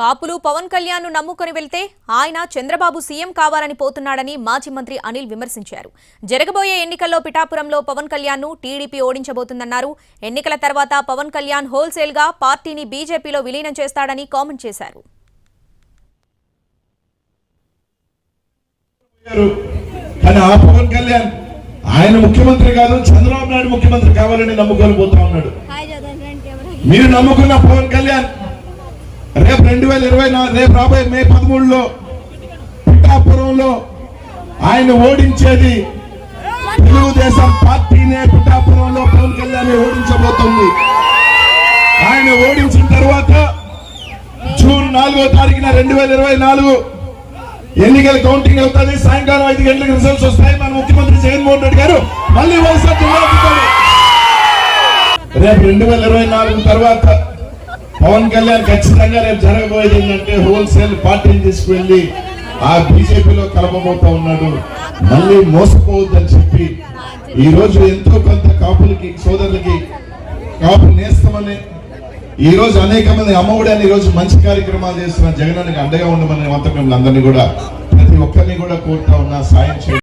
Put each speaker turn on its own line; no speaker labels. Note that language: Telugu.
కాపులు పవన్ కళ్యాణ్ ను నమ్ముకొని వెళ్తే ఆయన చంద్రబాబు సీఎం కావాలని పోతున్నాడని మాజీ మంత్రి అనిల్ విమర్శించారు. జరగబోయే ఎన్నికల్లో పిఠాపురంలో పవన్ కళ్యాణ్ ను టీడీపీ ఓడించబోతుందన్నారు. ఎన్నికల తర్వాత పవన్ కళ్యాణ్ హోల్సేల్ గా పార్టీని బీజేపీలో విలీనం చేస్తాడని కామెంట్ చేశారు.
ఆయన ముఖ్యమంత్రి కాదు, చంద్రబాబు నాయుడు ముఖ్యమంత్రి కావాలని నమ్ముకొని పోతా ఉన్నాడు. మీరు నమ్ముకున్న పవన్ కళ్యాణ్ రేపు 2024 రేపు రాబోయే మే 13లో పిఠాపురంలో ఆయన ఓడించేది తెలుగుదేశం పార్టీనే. పిఠాపురంలో పవన్ కళ్యాణ్ ఓడించబోతుంది. ఆయన ఓడించిన తర్వాత జూన్ 4వ తారీఖున 2024 ఎన్నికల కౌంటింగ్ అవుతుంది. సాయంకాలం 5 గంటలకు రిజల్ట్స్ వస్తాయి. మన ముఖ్యమంత్రి జగన్మోహన్ రెడ్డి గారు మళ్ళీ వైఎస్ఆర్ రేపు 2024 తర్వాత పవన్ కళ్యాణ్ ఖచ్చితంగా రేపు జరగబోయేది ఏంటంటే హోల్సేల్ పార్టీని తీసుకువెళ్లి ఆ బీజేపీలో కలపబోతా ఉన్నాడు. మళ్ళీ మోసపోవద్దని చెప్పి ఈ రోజు ఎంతో కొంత కాపులకి సోదరులకి కాపు నేస్తమని ఈ రోజు అనేక మంది అమ్మఒడి అని ఈ రోజు మంచి కార్యక్రమాలు చేస్తున్న జగనానికి అండగా ఉండమని మాత్రం మిమ్మల్ని అందరినీ కూడా ప్రతి ఒక్కరిని కూడా కోరుతా ఉన్నా సాయం చేయండి.